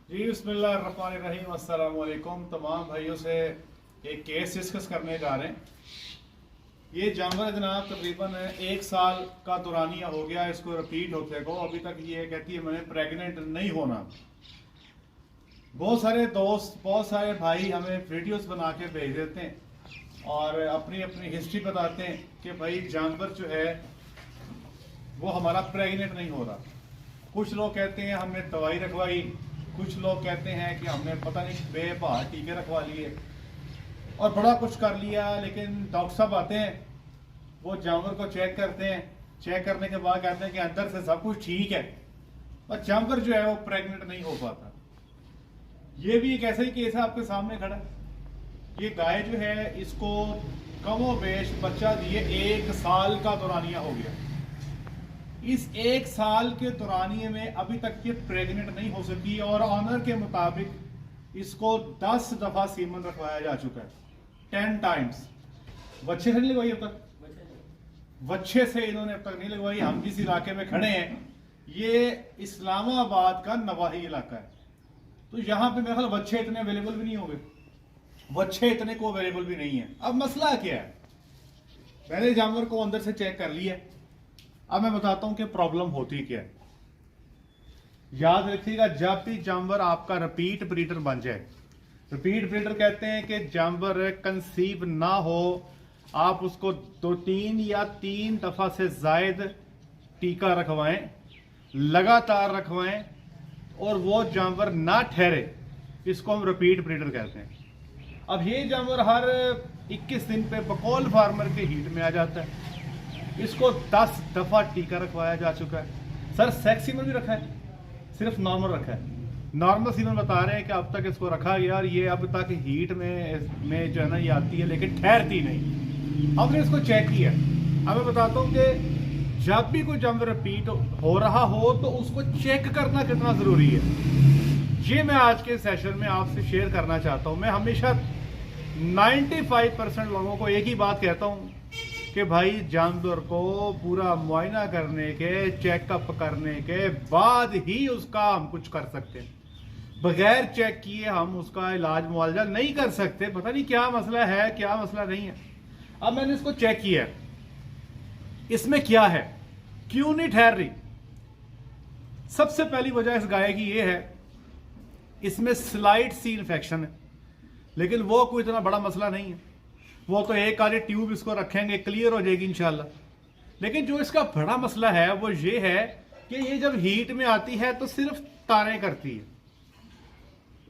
जी बिस्मिल्लाहिर्रहमानिर्रहीम। अस्सलाम वालेकुम। तमाम भाइयों से एक केस डिस्कस करने जा रहे हैं। ये जानवर जनाब तकरीबन 1 साल का दुरानिया हो गया इसको रिपीट होते को। अभी तक ये कहती है मैंने प्रेग्नेंट नहीं होना। बहुत सारे दोस्त, बहुत सारे भाई हमें वीडियोस बना के भेज देते हैं और अपनी अपनी हिस्ट्री बताते हैं कि भाई जानवर जो है वो हमारा प्रेग्नेंट नहीं हो रहा। कुछ लोग कहते हैं हमने दवाई रखवाई, कुछ लोग कहते हैं कि हमने पता नहीं बेपहार टीके रखवा लिए और बड़ा कुछ कर लिया, लेकिन डॉक्टर साहब आते हैं, वो जानवर को चेक करते हैं। चेक करने के बाद कहते हैं कि अंदर से सब कुछ ठीक है और जानवर जो है वो प्रेग्नेंट नहीं हो पाता। ये भी एक ऐसा ही केस है आपके सामने खड़ा। ये गाय जो है इसको कमोबेश बच्चा दिए 1 साल का दौरानिया हो गया। इस 1 साल के दौरानिए में अभी तक ये प्रेग्नेंट नहीं हो सकी और ऑनर के मुताबिक इसको 10 दफा सीमन रखवाया जा चुका है, 10 टाइम्स। बच्चे से नहीं लगवाई अब तक, बच्चे से इन्होंने अब तक नहीं लगवाई। हम जिस इलाके में खड़े हैं ये इस्लामाबाद का नवाही इलाका है, तो यहाँ पे मेरे ख्याल बच्चे इतने अवेलेबल भी नहीं होंगे, बच्चे इतने को अवेलेबल भी नहीं है। अब मसला क्या है, मैंने जानवर को अंदर से चेक कर लिया। अब मैं बताता हूं कि प्रॉब्लम होती क्या है। याद रखिएगा, जब भी जानवर आपका रिपीट ब्रीडर बन जाए, रिपीट ब्रीडर कहते हैं कि जानवर कंसीव ना हो, आप उसको 2-3 या 3 दफा से जायद टीका रखवाएं, लगातार रखवाएं और वो जानवर ना ठहरे, इसको हम रिपीट ब्रीडर कहते हैं। अब ये जानवर हर 21 दिन पे बकौल फार्मर के हीट में आ जाता है। इसको 10 दफा टीका रखवाया जा चुका है। सर सेक्स सीमन भी रखा है, सिर्फ नॉर्मल रखा है। नॉर्मल सीमन बता रहे हैं कि अब तक इसको रखा गया और ये अब तक हीट में जो है ना ये आती है लेकिन ठहरती नहीं। हमने इसको चेक किया। अब मैं बताता हूँ कि जब भी कोई जानवर रिपीट हो रहा हो तो उसको चेक करना कितना जरूरी है, ये मैं आज के सेशन में आपसे शेयर करना चाहता हूँ। मैं हमेशा 95% लोगों को एक ही बात कहता हूँ कि भाई जानवर को पूरा मुआयना करने के, चेकअप करने के बाद ही उसका हम कुछ कर सकते हैं। बगैर चेक किए हम उसका इलाज मुआवजा नहीं कर सकते। पता नहीं क्या मसला है, क्या मसला नहीं है। अब मैंने इसको चेक किया, इसमें क्या है, क्यों नहीं ठहर रही। सबसे पहली वजह इस गाय की ये है, इसमें स्लाइड सी इन्फेक्शन है, लेकिन वो कोई इतना बड़ा मसला नहीं है। वो तो एक आधी ट्यूब इसको रखेंगे क्लियर हो जाएगी इंशाल्लाह। लेकिन जो इसका बड़ा मसला है वो ये है कि ये जब हीट में आती है तो सिर्फ तारें करती है।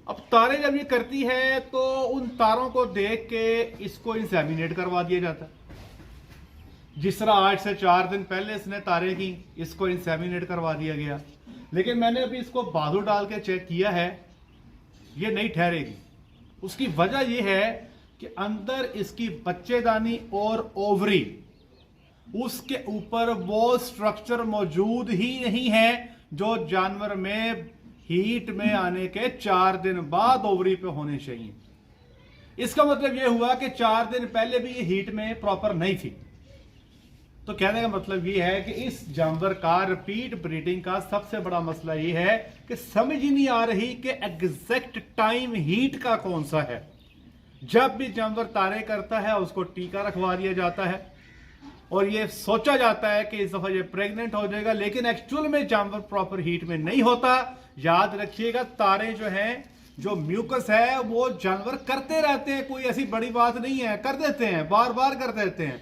अब तारें जब ये करती है तो उन तारों को देख के इसको इंसेमिनेट करवा दिया जाता है। जिस तरह आज से 4 दिन पहले इसने तारें की, इसको इंसेमिनेट करवा दिया गया। लेकिन मैंने अभी इसको बाजू डाल के चेक किया है, ये नहीं ठहरेगी। उसकी वजह यह है कि अंदर इसकी बच्चेदानी और ओवरी, उसके ऊपर वो स्ट्रक्चर मौजूद ही नहीं है जो जानवर में हीट में आने के 4 दिन बाद ओवरी पे होने चाहिए। इसका मतलब यह हुआ कि 4 दिन पहले भी ये हीट में प्रॉपर नहीं थी। तो कहने का मतलब यह है कि इस जानवर का रिपीट ब्रीडिंग का सबसे बड़ा मसला यह है कि समझ ही नहीं आ रही कि एग्जैक्ट टाइम हीट का कौन सा है। जब भी जानवर तारे करता है उसको टीका रखवा दिया जाता है और ये सोचा जाता है कि इस दफा ये प्रेग्नेंट हो जाएगा, लेकिन एक्चुअल में जानवर प्रॉपर हीट में नहीं होता। याद रखिएगा, तारे जो हैं, जो म्यूकस है, वो जानवर करते रहते हैं, कोई ऐसी बड़ी बात नहीं है, कर देते हैं, बार बार कर देते हैं।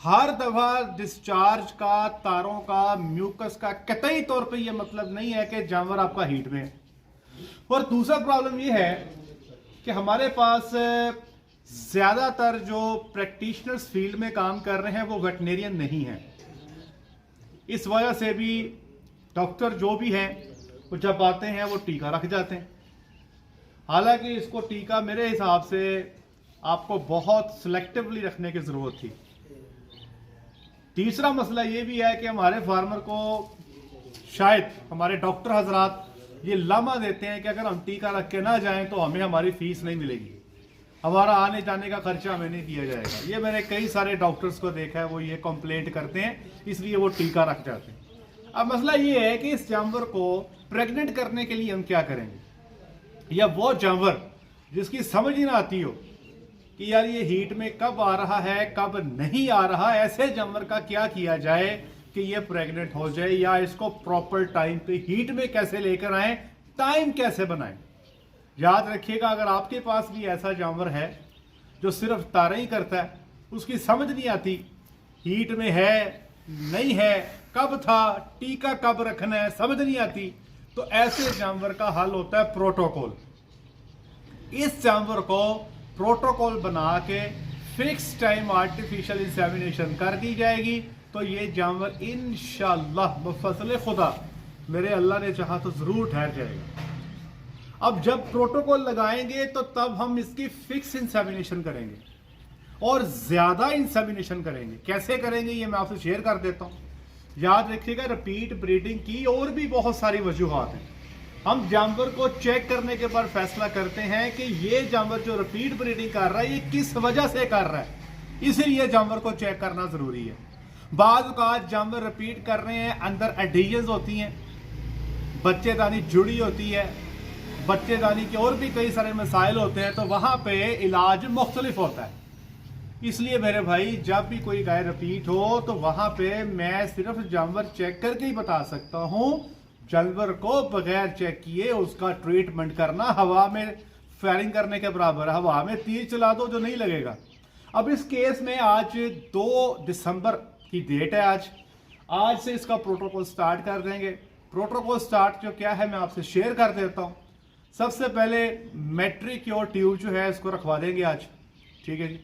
हर दफा डिस्चार्ज का, तारों का, म्यूकस का कतई तौर पे ये मतलब नहीं है कि जानवर आपका हीट में है। और दूसरा प्रॉब्लम ये है कि हमारे पास ज्यादातर जो प्रैक्टिशनर्स फील्ड में काम कर रहे हैं वो वेटनेरियन नहीं हैं। इस वजह से भी डॉक्टर जो भी हैं वो जब आते हैं वो टीका रख जाते हैं। हालांकि इसको टीका मेरे हिसाब से आपको बहुत सिलेक्टिवली रखने की जरूरत थी। तीसरा मसला ये भी है कि हमारे फार्मर को शायद हमारे डॉक्टर हजरात ये लामा देते हैं कि अगर हम टीका रख के ना जाएं तो हमें हमारी फीस नहीं मिलेगी, हमारा आने जाने का खर्चा हमें नहीं दिया जाएगा। ये मैंने कई सारे डॉक्टर्स को देखा है, वो ये कंप्लेंट करते हैं, इसलिए वो टीका रख जाते हैं। अब मसला ये है कि इस जानवर को प्रेग्नेंट करने के लिए हम क्या करेंगे। या वो जानवर जिसकी समझ ही ना आती हो कि यार ये हीट में कब आ रहा है कब नहीं आ रहा, ऐसे जानवर का क्या किया जाए कि ये प्रेग्नेंट हो जाए, या इसको प्रॉपर टाइम पे हीट में कैसे लेकर आए, टाइम कैसे बनाएं। याद रखिएगा, अगर आपके पास भी ऐसा जानवर है जो सिर्फ तारा ही करता है, उसकी समझ नहीं आती हीट में है नहीं है, कब था, टीका कब रखना है, समझ नहीं आती, तो ऐसे जानवर का हल होता है प्रोटोकॉल। इस जानवर को प्रोटोकॉल बना के फिक्स टाइम आर्टिफिशियल इंसेमिनेशन कर दी जाएगी, तो ये जानवर इंशाअल्लाह बफज़ल खुदा मेरे अल्लाह ने चाहा तो जरूर ठहर जाएगा। अब जब प्रोटोकॉल लगाएंगे तो तब हम इसकी फिक्स इंसेमिनेशन करेंगे और ज्यादा इंसेमिनेशन करेंगे। कैसे करेंगे ये मैं आपसे शेयर कर देता हूं। याद रखिएगा, रिपीट ब्रीडिंग की और भी बहुत सारी वजूहात हैं। हम जानवर को चेक करने के बाद फैसला करते हैं कि ये जानवर जो रिपीट ब्रीडिंग कर रहा है ये किस वजह से कर रहा है, इसीलिए जानवर को चेक करना जरूरी है। बाद औक़ात जानवर रिपीट कर रहे हैं, अंदर एडिशंस होती हैं, बच्चेदानी जुड़ी होती है, बच्चेदानी के और भी कई सारे मसाइल होते हैं, तो वहां पे इलाज मुख्तलिफ होता है। इसलिए मेरे भाई, जब भी कोई गाय रिपीट हो तो वहां पे मैं सिर्फ जानवर चेक करके ही बता सकता हूं। जानवर को बगैर चेक किए उसका ट्रीटमेंट करना हवा में फायरिंग करने के बराबर है। हवा में तीर चला दो जो नहीं लगेगा। अब इस केस में आज 2 दिसंबर की डेट है। आज से इसका प्रोटोकॉल स्टार्ट कर देंगे। प्रोटोकॉल स्टार्ट जो क्या है मैं आपसे शेयर कर देता हूं। सबसे पहले मैट्रिक्योर ट्यूब जो है इसको रखवा देंगे आज, ठीक है जी।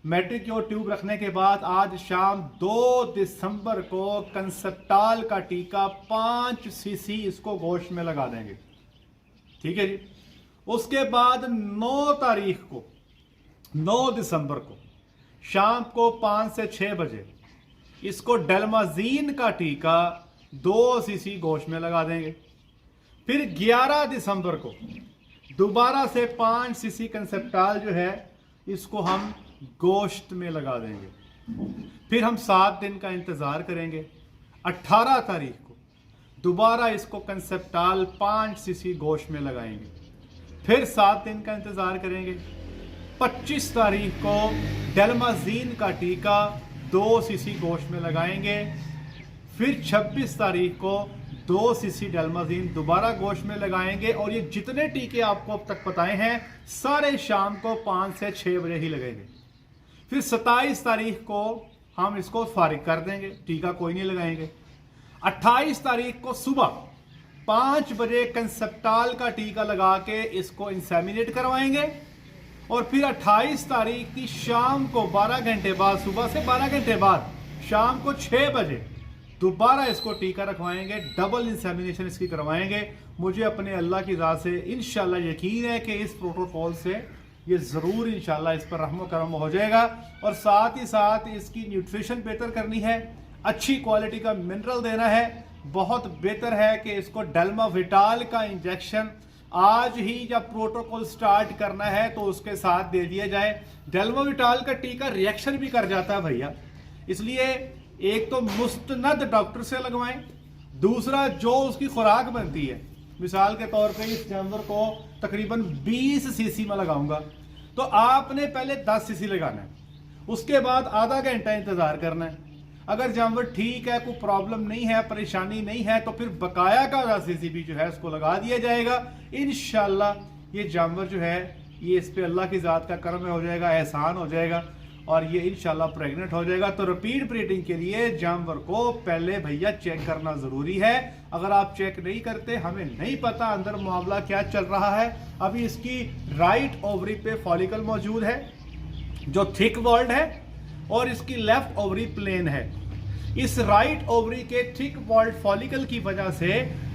मैट्रिक्योर ट्यूब रखने के बाद आज शाम 2 दिसंबर को कंसेप्टाल का टीका 5 सीसी इसको गोश्त में लगा देंगे, ठीक है जी। उसके बाद 9 तारीख को 9 दिसंबर को शाम को 5 से 6 बजे इसको डेल्माजीन का टीका 2 सीसी गोश्त में लगा देंगे। फिर 11 दिसंबर को दोबारा से 5 सीसी कंसेप्टाल जो है इसको हम गोश्त में लगा देंगे। फिर हम 7 दिन का इंतजार करेंगे। 18 तारीख को दोबारा इसको कंसेप्टाल 5 सीसी गोश्त में लगाएंगे। फिर 7 दिन का इंतजार करेंगे। 25 तारीख को डेल्माजीन का टीका 2 सीसी गोश्त में लगाएंगे। फिर 26 तारीख को 2 सीसी डेल्माजीन दोबारा गोश्त में लगाएंगे। और ये जितने टीके आपको अब तक बताए हैं सारे शाम को 5 से 6 बजे ही लगेंगे। फिर 27 तारीख को हम इसको फारिग कर देंगे, टीका कोई नहीं लगाएंगे। 28 तारीख को सुबह 5 बजे कंसेप्टाल का टीका लगा के इसको इंसेमिनेट करवाएंगे। और फिर 28 तारीख की शाम को 12 घंटे बाद, सुबह से 12 घंटे बाद शाम को 6 बजे दोबारा इसको टीका रखवाएंगे। डबल इंसेमिनेशन इसकी करवाएंगे। मुझे अपने अल्लाह की ज़ात से इंशाल्लाह यकीन है कि इस प्रोटोकॉल से ये ज़रूर इंशाल्लाह इस पर रहमो करम हो जाएगा। और साथ ही साथ इसकी न्यूट्रिशन बेहतर करनी है, अच्छी क्वालिटी का मिनरल देना है। बहुत बेहतर है कि इसको डेल्माविटाल का इंजेक्शन आज ही जब प्रोटोकॉल स्टार्ट करना है तो उसके साथ दे दिया जाए। डेल्माविटाल का टीका रिएक्शन भी कर जाता है भैया, इसलिए एक तो मुस्तनद डॉक्टर से लगवाएं, दूसरा जो उसकी खुराक बनती है। मिसाल के तौर पे इस जानवर को तकरीबन 20 सीसी में लगाऊंगा तो आपने पहले 10 सीसी लगाना है, उसके बाद आधा घंटा इंतजार करना है। अगर जानवर ठीक है, कोई प्रॉब्लम नहीं है, परेशानी नहीं है, तो फिर बकाया का आधा सीसी भी जो है उसको लगा दिया जाएगा। इंशाल्लाह ये जानवर जो है ये इस पे अल्लाह की ज़ात का करम हो जाएगा, एहसान हो जाएगा और ये इंशाल्लाह प्रेग्नेंट हो जाएगा। तो रिपीट ब्रीडिंग के लिए जानवर को पहले भैया चेक करना जरूरी है। अगर आप चेक नहीं करते, हमें नहीं पता अंदर मामला क्या चल रहा है। अभी इसकी राइट ओवरी पे फॉलिकल मौजूद है जो थिक वॉल्ड है और इसकी लेफ्ट ओवरी प्लेन है। इस राइट ओवरी के थिक वॉल्ड फॉलिकल की वजह से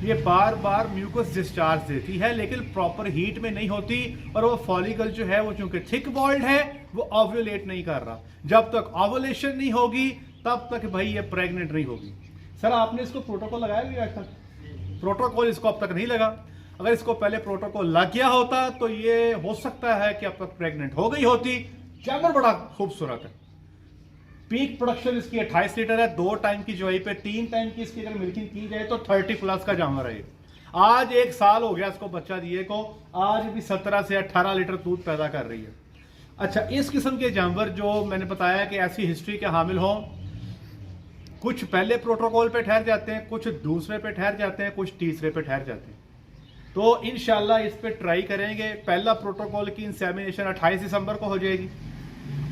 ये बार बार म्यूकस डिस्चार्ज देती है, लेकिन प्रॉपर हीट में नहीं होती। और वो फॉलिकल जो है वो चूंकि थिक वॉल्ड है वो ओव्यूलेट नहीं कर रहा। जब तक ओव्यूलेशन नहीं होगी तब तक भाई ये प्रेग्नेंट नहीं होगी। सर आपने इसको प्रोटोकॉल लगाया भी आज तक? प्रोटोकॉल इसको अब तक नहीं लगा। अगर इसको पहले प्रोटोकॉल लग गया होता तो ये हो सकता है कि अब तक प्रेग्नेंट हो गई होती। जानवर बड़ा खूबसूरत है। पीक प्रोडक्शन इसकी 28 लीटर है, 2 टाइम की जुआई पे 3 टाइम की इसकी अगर मिल्किंग की जाए तो 30 प्लस का जानवर है। आज 1 साल हो गया इसको बच्चा दिए को, आज भी 17 से 18 लीटर दूध पैदा कर रही है। अच्छा, इस किस्म के जानवर जो मैंने बताया कि ऐसी हिस्ट्री के हामिल हों, कुछ पहले प्रोटोकॉल पे ठहर जाते हैं, कुछ दूसरे पे ठहर जाते हैं, कुछ तीसरे पे ठहर जाते हैं। तो इंशाल्लाह इस पे ट्राई करेंगे। पहला प्रोटोकॉल की इंसेमिनेशन 28 दिसंबर को हो जाएगी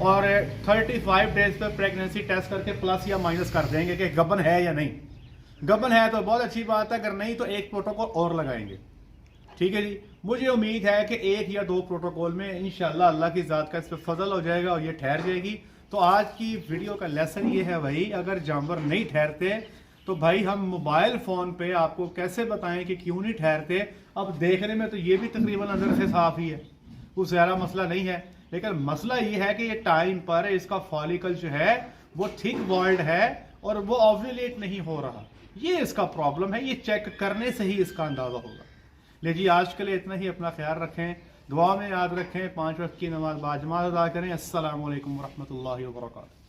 और 35 डेज पे प्रेगनेंसी टेस्ट करके प्लस या माइनस कर देंगे कि गबन है या नहीं। गबन है तो बहुत अच्छी बात है, अगर नहीं तो एक प्रोटोकॉल और लगाएंगे। ठीक है जी, मुझे उम्मीद है कि 1 या 2 प्रोटोकॉल में इंशाल्लाह अल्लाह की ज़ात का इस पर फजल हो जाएगा और ये ठहर जाएगी। तो आज की वीडियो का लेसन ये है भाई, अगर जानवर नहीं ठहरते तो भाई हम मोबाइल फ़ोन पे आपको कैसे बताएं कि क्यों नहीं ठहरते। अब देखने में तो ये भी तकरीबन अंदर से साफ ही है, कुछ ज़्यादा मसला नहीं है, लेकिन मसला ये है कि ये टाइम पर इसका फॉलिकल जो है वो थिक वॉल्ड है और वो ओव्यूलेट नहीं हो रहा। ये इसका प्रॉब्लम है, ये चेक करने से ही इसका अंदाज़ा होगा। ले जी, आज के लिए इतना ही। अपना ख्याल रखें, दुआ में याद रखें, 5 वक्त की नमाज बाजमात अदा करें। अस्सलामु अलैकुम वरहमतुल्लाहि वबरकातुहू।